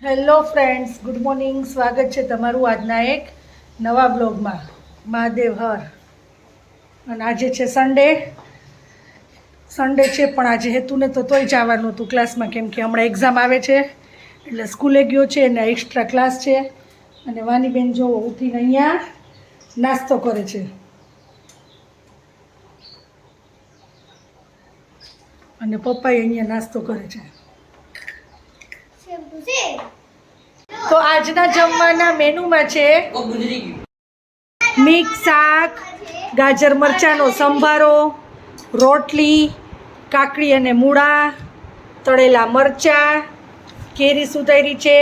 Hello friends, good morning. સ્વાગત છે તમારું આજના એક નવા બ્લોગમાં. મહાદેવ હર. અને આજે છે સન્ડે છે, પણ આજે હેતુને તો તોય જવાનું હતું ક્લાસમાં, કેમ કે હમણાં એક્ઝામ આવે છે એટલે સ્કૂલે ગયો છે અને એક્સ્ટ્રા ક્લાસ છે. અને વાનીબેન જો ઉઠીને અહીંયા નાસ્તો કરે છે અને પપ્પાએ અહીંયા નાસ્તો કરે છે. તો આજના જમવાના મેનુમાં છે મિક્સ શાક, ગાજર મરચાંનો સંભારો, રોટલી, કાકડી અને મૂળા, તળેલા મરચાં, કેરી સુધારી છે,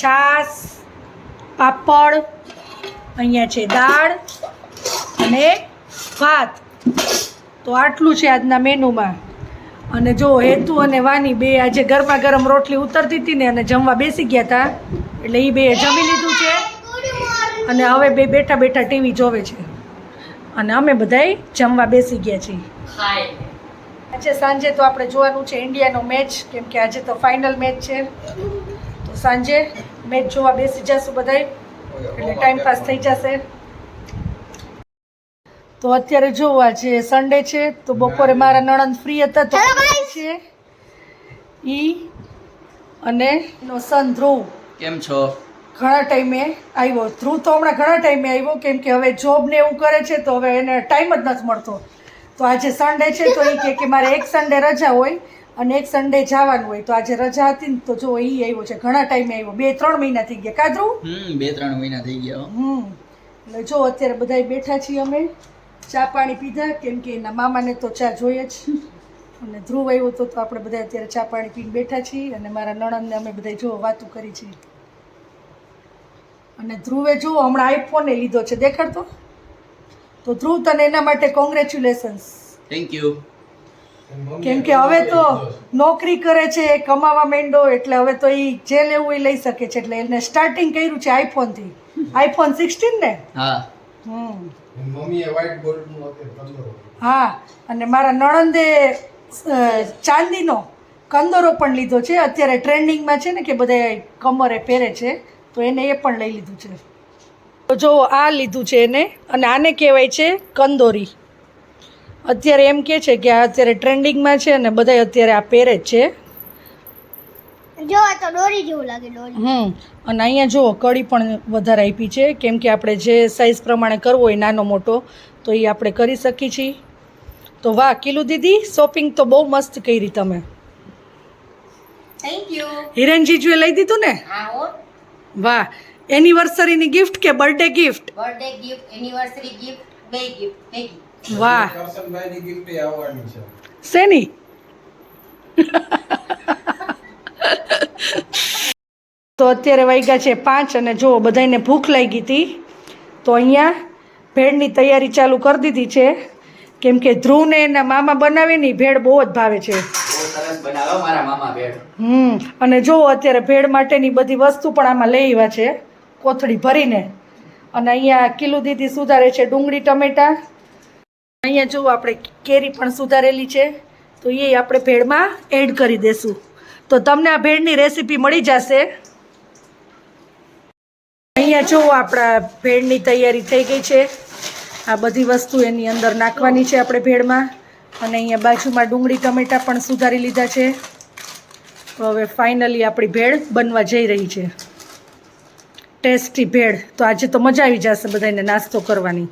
છાશ, પાપડ, અહીંયા છે દાળ અને ભાત. તો આટલું છે આજના મેનુમાં. અને જો હેતુ અને વાની બે આજે ગરમા ગરમ રોટલી ઉતરતી હતી ને અને જમવા બેસી ગયા હતા, એટલે એ બે જમી લીધું છે અને હવે બે બેઠા બેઠા ટીવી જોવે છે અને અમે બધાય જમવા બેસી ગયા છીએ. આજે સાંજે તો આપણે જોવાનું છે ઇન્ડિયાનો મેચ, કેમ કે આજે તો ફાઇનલ મેચ છે. તો સાંજે મેચ જોવા બેસી જશું બધાય, એટલે ટાઈમ પાસ થઈ જશે. તો અત્યારે જો આજે સન્ડે છે, તો બપોરે મારા નણંદ ફ્રી હતા તો છે ઈ અને એનો સન ધ્રુવ. કેમ છો? ઘણા ટાઈમે આવ્યો ધ્રુવ, તો હમણાં ઘણા ટાઈમે આવ્યો, કેમ કે હવે જોબ ને એવું કરે છે તો હવે એને ટાઈમ જ નથી મળતો. તો આજે સન્ડે છે તો એ કે મારે એક સન્ડે રજા હોય અને એક સન્ડે જવાનું હોય. તો આજે રજા હતી ને તો જો એ આવ્યો છે, ઘણા ટાઈમે આવ્યો, 2-3 મહિના થઈ ગયા. કા ધ્રુવ? 2-3 મહિના થઈ ગયા. એટલે જો અત્યારે બધા બેઠા છીએ અમે, ચા પાણી પીધા, કેમ કે એના મામાને તો ચા જોઈએ જ. અને ધ્રુવ આવ્યો તો આપણે બધા અત્યારે ચા પાણી પીને બેઠા છીએ અને મારા નણંદને અમે બધા જો વાતું કરી છીએ. અને ધ્રુવે જો હમણાં આઈફોન લીધો છે, દેખાડતો. તો ધ્રુવ તને એના માટે કોંગ્રેચ્યુલેશન્સ. Thank you. કેમ કે હવે તો નોકરી કરે છે, કમાવા માંડ્યો, એટલે હવે તો એ જે લેવું એ લઈ શકે છે. એટલે એને સ્ટાર્ટિંગ કર્યું છે આઈફોનથી. આઈફોન 16 ને? હા. મમ્મીએ વ્હાઈટ ગોલ્ડનું કંદોરો. હા, અને મારા નણંદે ચાંદીનો કંદોરો પણ લીધો છે. અત્યારે ટ્રેન્ડિંગમાં છે ને કે બધા કમરે પહેરે છે, તો એને એ પણ લઈ લીધું છે. તો જો આ લીધું છે એને, અને આને કહેવાય છે કંદોરી. અત્યારે એમ કે છે કે આ અત્યારે ટ્રેન્ડિંગમાં છે અને બધા અત્યારે આ પહેરે જ છે. જો આ તો દોરી જેવું લાગે, દોરી. અને અહીંયા જો કડી પણ વધારે આપી છે, કેમ કે આપણે જે સાઈઝ પ્રમાણે કરવો હોય નાનો મોટો, તો એ આપણે કરી શકીએ છીએ. તો વાહ કિલુ દીદી, શોપિંગ તો બહુ મસ્ત કરી તમે. Thank you. હિરેન જીજુએ લઈ દીધું ને? હા હો. વાહ. એનિવર્સરીની ગિફ્ટ કે birthday gift? Birthday gift, anniversary gift, બે ગિફ્ટ ભેગી. વાહ. કરશનભાઈની ગિફ્ટ આવવાની છે. શેની? તો અત્યારે વાગ્યા છે 5 અને જો બધાને ભૂખ લાગી હતી, તો અહીંયા ભેળની તૈયારી ચાલુ કરી દીધી છે, કેમ કે ધ્રુવને એના મામા બનાવે ને ભેળ બહુ જ ભાવે છે. બહુ સરસ બનાવો મારા મામા ભેળ. અને જો અત્યારે ભેળ માટેની બધી વસ્તુ પણ આમાં લઈ આવ્યા છે, કોથળી ભરીને. અને અહીંયા કિલુ દીદી સુધારે છે ડુંગળી ટમેટા. અહીંયા જો આપણે કેરી પણ સુધારેલી છે, તો એ આપણે ભેળમાં એડ કરી દેશું. તો તમને આ ભેળની રેસીપી મળી જશે. અહીંયા જો આપણા ભેળની તૈયારી થઈ ગઈ છે. આ બધી વસ્તુ એની અંદર નાખવાની છે આપણે ભેળમાં. અને અહીંયા બાજુમાં ડુંગળી ટમેટા પણ સુધારી લીધા છે. તો હવે ફાઇનલી આપણી ભેળ બનવા જઈ રહી છે, ટેસ્ટી ભેળ. તો આજે તો મજા આવી જશે બધાને નાસ્તો કરવાની.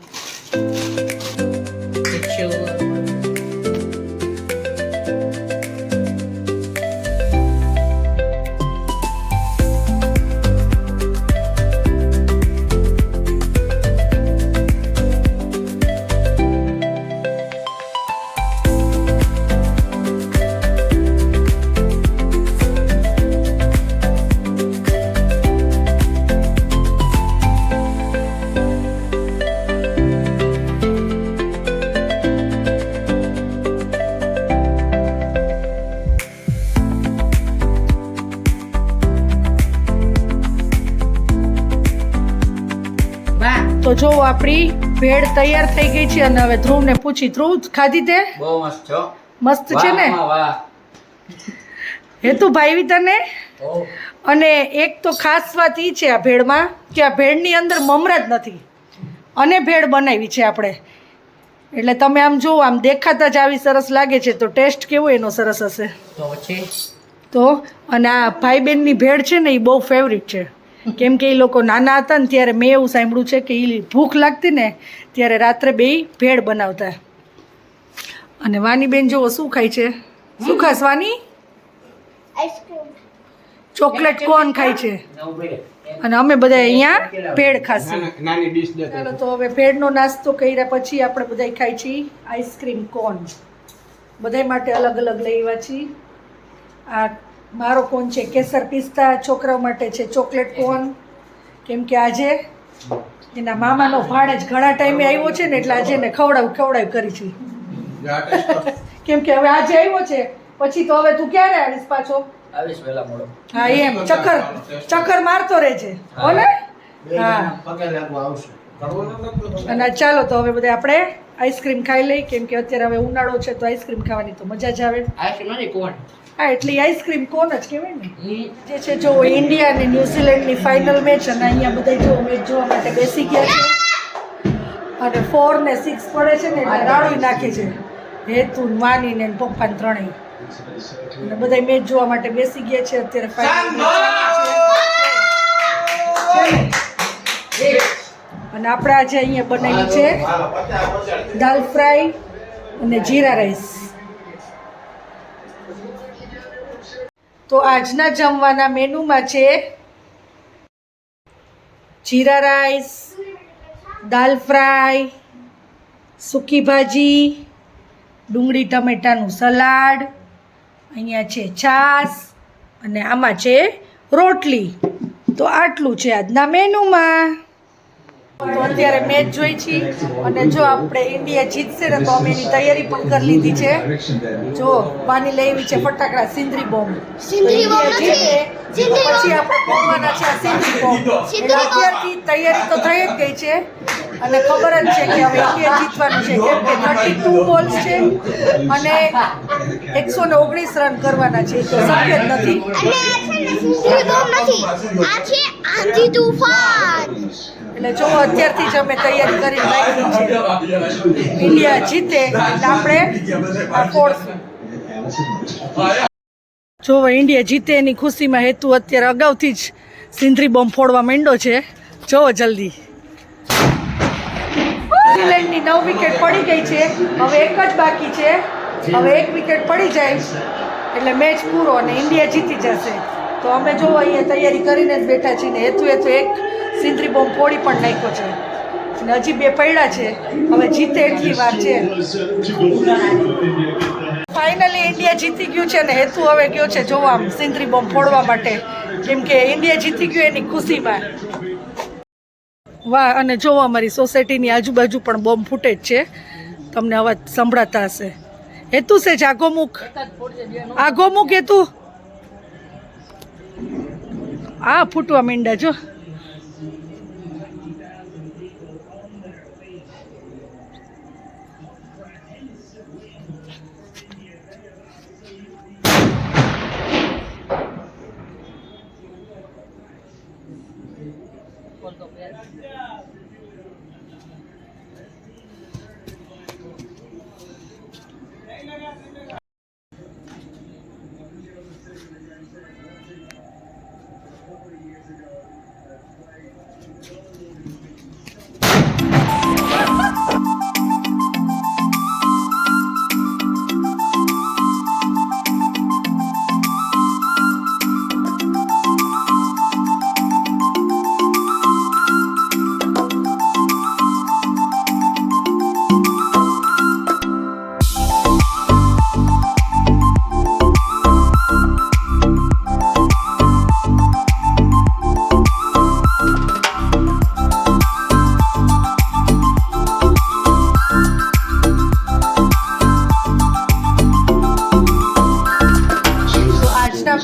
તો જો આપણી ભેળ તૈયાર થઈ ગઈ છે અને હવે ધ્રુવને પૂછી, ધ્રુવ ખાધી તે? બહુ મસ્ત છો. મસ્ત છે ને? વાહ. હેતુ ભાઈ તને? અને એક તો ખાસ વાત એ છે આ ભેળમાં કે આ ભેળની અંદર મમરા જ નથી અને ભેળ બનાવી છે આપણે. એટલે તમે આમ જુઓ, આમ દેખાતા જ આવી સરસ લાગે છે, તો ટેસ્ટ કેવો એનો સરસ હશે. તો અને આ ભાઈ બહેનની ભેળ છે ને એ બહુ ફેવરિટ છે, કેમ કે એ લોકો નાના હતા ને ત્યારે મેં એવું સાંભળ્યું છે કે એ ભૂખ લાગતી ને ત્યારે રાત્રે બેય ભેળ બનાવતા. અને વાની બેન જુઓ શું ખાય છે. શું ખાસ વાની? આઈસ્ક્રીમ. ચોકલેટ કોર્ન ખાય છે. અને અમે બધા અહીંયા ભેળ ખાશું. નાની ડીશ દે. ચાલો તો હવે ભેળનો નાસ્તો કર્યા પછી આપણે બધા ખાઈ છીએ આઈસ્ક્રીમ કોર્ન. બધા માટે અલગ અલગ લઈ આવ્યા છીએ. આ મારો કોન છે કેસર પિસ્તા, છોકરાઓ માટે છે ચોકલેટ કોર્ન, કેમ કે આજે એના મામાનો ભાણેજ ઘણા ટાઈમે આવ્યો છે ને એટલે આજે ને ખવડાવ કરી છે. કેમ કે હવે આજે આવ્યો છે પછી તો હવે તું ક્યારે આવીશ પાછો? આવીશ વહેલા મોડો. હા એમ ચક્કર મારતો રહેજે હો ને. હા પગે લાગવા આવશે. અને ચાલો તો હવે બધા આપણે આઈસ્ક્રીમ ખાઈ લઈ, કેમ કે અત્યારે હવે ઉનાળો છે તો આઈસ્ક્રીમ ખાવાની તો મજા જ આવે. આઈસ્ક્રીમ નથી કોણ? હા એટલે આઈસ્ક્રીમ કોણ જ કહેવાય ને. જે છે જો ઇન્ડિયા અને ન્યુઝીલેન્ડની ફાઇનલ મેચ, અને અહીંયા બધા જો મેચ જોવા માટે બેસી ગયા છે. અને 4 ને 6 પડે છે ને એટલે રાડું નાખે છે હેતુ, વાની ને પપ્પા ને ત્રણેય. અને બધા મેચ જોવા માટે બેસી ગયા છે. અત્યારે ફાઇનલ અને આપણે આજે અહીંયા બનાવી છે દાલ ફ્રાય અને જીરા રાઈસ. તો આજના જમવાના મેનુમાં છે જીરા રાઈસ, દાલ ફ્રાય, સૂકી ભાજી, ડુંગળી ટમેટાનું સલાડ, અહીંયા છે છાશ અને આમાં છે રોટલી. તો આટલું છે આજના મેનુમાં. તો અત્યારે મેચ જોઈ છીએ અને જો આપણે ઇન્ડિયા જીતશે ને તો અમે એની તૈયારી પણ કરી લીધી છે. જો વાની લેવી છે ફટાકડા, સિંદરી બોમ્બ. સિંદરી બોમ્બ નથી. પછી આપણે ફોડવાના છે આ સિંદરી બોમ્બ. એટલે અત્યારથી તૈયારી તો થઈ જ ગઈ છે અને ખબર જ છે કે હવે ઇન્ડિયા જીતવાનું છે, કેમ કે 32 બોલ્સ છે અને 119 રન કરવાના છે. તો શક્ય જ નથી. અને આ છે ને સિંદરી બોમ્બ નથી, આ છે આંધી તુફાન. એટલે જો અત્યારથી જ અમે તૈયારી કરીને રાખી છે. ઇન્ડિયા જીતે એટલે આપણે આ ફોડશું. જો ઇન્ડિયા જીતે એની ખુશીમાં હેતુ અત્યારે અગાઉથી જ સિંદરી બોમ્બ ફોડવા માંડ્યો છે. જોવો જલ્દી. ન્યુઝીલેન્ડની 9 વિકેટ પડી ગઈ છે, હવે એક જ બાકી છે. હવે 1 વિકેટ પડી જાય એટલે મેચ પૂરો અને ઇન્ડિયા જીતી જશે. તો અમે જો અહીંયા તૈયારી કરીને જ બેઠા છીએ ને હેતુએ તો એક સિંદરી બોમ્બ ફોડી પણ નાખ્યો છે અને હજી 2 પડ્યા છે. હવે જીતે એટલી વાર છે. ફાઇનલી ઇન્ડિયા જીતી ગયું છે ને હેતુ હવે ગયો છે જોવા આમ સિંદરી બોમ્બ ફોડવા માટે, કેમ કે ઇન્ડિયા જીતી ગયું એની ખુશીમાં. વાહ! અને જો અમારી સોસાયટીની આજુબાજુ પણ બોમ્બ ફૂટે જ છે, તમને અવાજ સંભળાતા હશે. હેતુ છે જ આગો મૂક હેતુ. આ ફૂટવા માંડ્યા જો.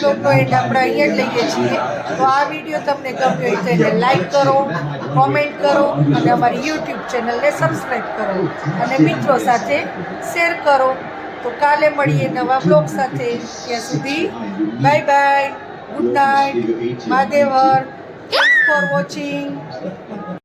બ્લોગનો એન્ડ આપણે અહીંયા જ લઈએ છીએ. તો આ વિડીયો તમને ગમ્યો હોય તો એને લાઈક કરો, કોમેન્ટ કરો અને અમારી યુટ્યુબ ચેનલને સબસ્ક્રાઈબ કરો અને મિત્રો સાથે શેર કરો. તો કાલે મળીએ નવા બ્લોગ સાથે. ત્યાં સુધી બાય બાય. ગુડ નાઇટ મહાદેવર થેન્ક્સ ફોર વોચિંગ